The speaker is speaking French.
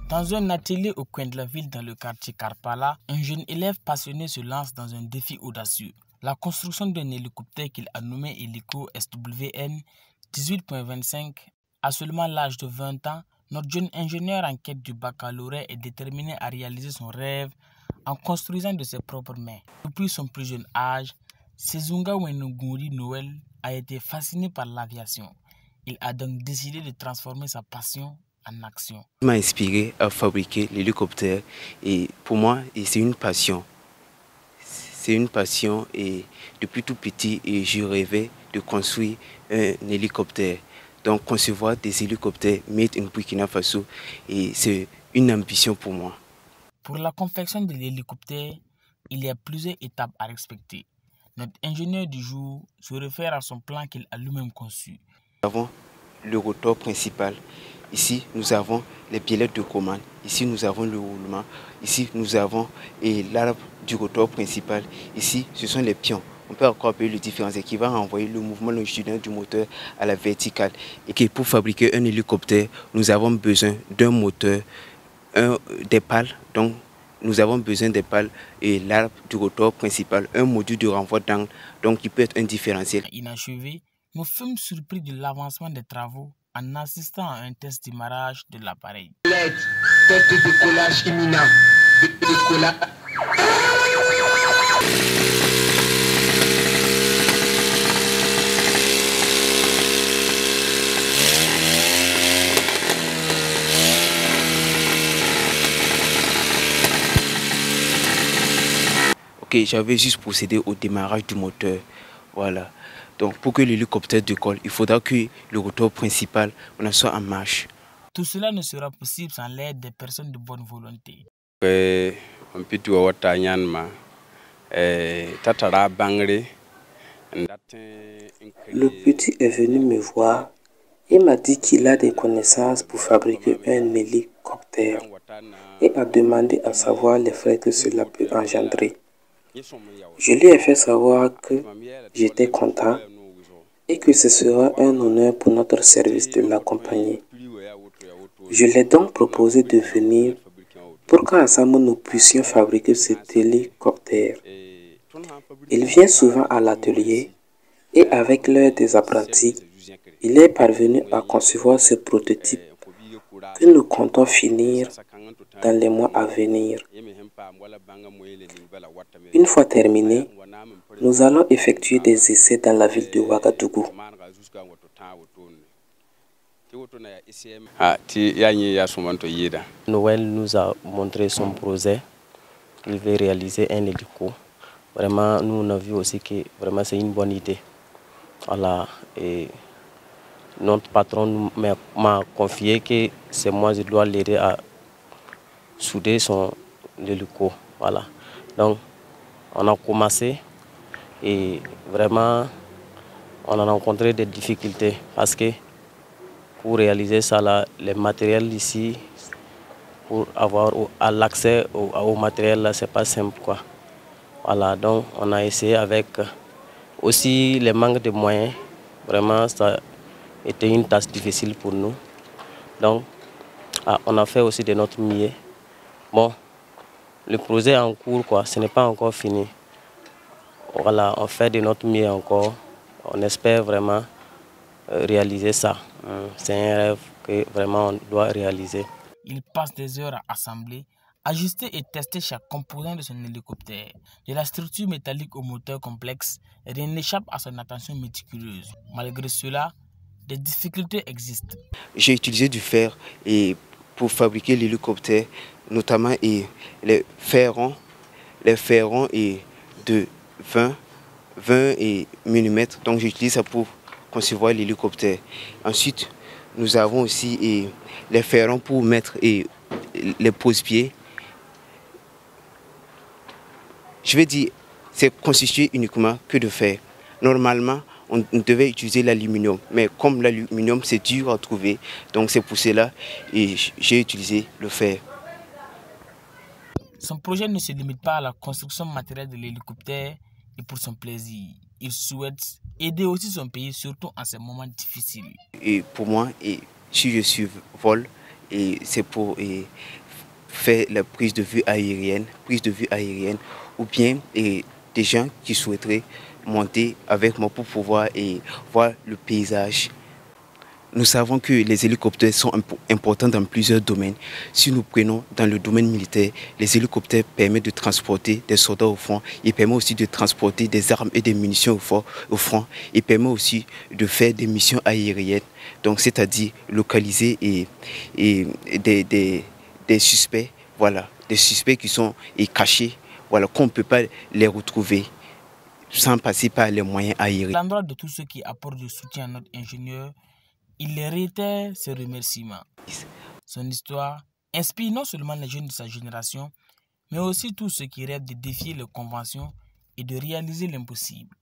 Dans un atelier au coin de la ville dans le quartier Karpala, un jeune élève passionné se lance dans un défi audacieux. La construction d'un hélicoptère qu'il a nommé Hélico SWN 18.25. À seulement l'âge de 20 ans, notre jeune ingénieur en quête du baccalauréat est déterminé à réaliser son rêve en construisant de ses propres mains. Depuis son plus jeune âge, Sezunga Wenuguri Noël a été fasciné par l'aviation. Il a donc décidé de transformer sa passion en action. Il m'a inspiré à fabriquer l'hélicoptère et pour moi, c'est une passion. C'est une passion et depuis tout petit, je rêvais de construire un hélicoptère. Donc concevoir des hélicoptères made in Burkina Faso et c'est une ambition pour moi. Pour la confection de l'hélicoptère, il y a plusieurs étapes à respecter. Notre ingénieur du jour se réfère à son plan qu'il a lui-même conçu. Nous avons le rotor principal. Ici, nous avons les pilotes de commande. Ici, nous avons le roulement. Ici, nous avons l'arbre du rotor principal. Ici, ce sont les pions. On peut encore appeler le différentiel qui va renvoyer le mouvement longitudinal du moteur à la verticale. Et que pour fabriquer un hélicoptère, nous avons besoin d'un moteur, des pales. Donc, nous avons besoin des pales et l'arbre du rotor principal, un module de renvoi d'angle, donc qui peut être un différentiel. Inachevé, nous fûmes surpris de l'avancement des travaux en assistant à un test de démarrage de l'appareil. Test de décollage imminent. Ok, j'avais juste procédé au démarrage du moteur. Voilà. Donc pour que l'hélicoptère décolle, il faudra que le rotor principal soit en marche. Tout cela ne sera possible sans l'aide des personnes de bonne volonté. Le petit est venu me voir et m'a dit qu'il a des connaissances pour fabriquer un hélicoptère et a demandé à savoir les frais que cela peut engendrer. Je lui ai fait savoir que j'étais content et que ce sera un honneur pour notre service de l'accompagner. Je lui ai donc proposé de venir pour qu'ensemble nous puissions fabriquer cet hélicoptère. Il vient souvent à l'atelier et avec l'aide des apprentis, il est parvenu à concevoir ce prototype que nous comptons finir dans les mois à venir. Une fois terminé, nous allons effectuer des essais dans la ville de Ouagadougou. Noël nous a montré son projet. Il veut réaliser un hélico. Vraiment, nous on a vu aussi que vraiment c'est une bonne idée. Voilà. Et notre patron m'a confié que c'est moi qui dois l'aider à souder son hélico. Voilà. Donc, on a commencé et vraiment, on a rencontré des difficultés parce que pour réaliser ça, là, les matériels ici, pour avoir l'accès au matériel, ce n'est pas simple, quoi. Voilà, donc on a essayé avec aussi les manques de moyens. Vraiment, ça a été une tâche difficile pour nous. Donc, on a fait aussi de notre mieux. Bon, le projet est en cours, quoi. Ce n'est pas encore fini. Voilà, on fait de notre mieux encore. On espère vraiment réaliser ça. C'est un rêve que vraiment on doit réaliser. Il passe des heures à assembler, ajuster et tester chaque composant de son hélicoptère. De la structure métallique au moteur complexe, rien n'échappe à son attention méticuleuse. Malgré cela, des difficultés existent. J'ai utilisé du fer pour fabriquer l'hélicoptère, notamment les ferrons de 20 mm. Donc j'utilise ça pour concevoir l'hélicoptère. Ensuite, nous avons aussi les ferrons pour mettre les pose-pieds. Je vais dire, c'est constitué uniquement que de fer. Normalement, on devait utiliser l'aluminium, mais comme l'aluminium c'est dur à trouver, donc c'est pour cela que j'ai utilisé le fer. Son projet ne se limite pas à la construction matérielle de l'hélicoptère et pour son plaisir. Il souhaite aider aussi son pays, surtout en ces moments difficiles. Et pour moi, si je survole, et c'est pour faire la prise de vue aérienne, ou bien des gens qui souhaiteraient monter avec moi pour pouvoir voir le paysage. Nous savons que les hélicoptères sont importants dans plusieurs domaines. Si nous prenons dans le domaine militaire, les hélicoptères permettent de transporter des soldats au front. Ils permettent aussi de transporter des armes et des munitions au front. Ils permettent aussi de faire des missions aériennes, donc c'est-à-dire localiser des suspects, voilà, des suspects qui sont cachés, voilà, qu'on ne peut pas les retrouver sans passer par les moyens aériens. À l'endroit de tous ceux qui apportent du soutien à notre ingénieur, il réitère ses remerciements. Son histoire inspire non seulement les jeunes de sa génération, mais aussi tous ceux qui rêvent de défier les conventions et de réaliser l'impossible.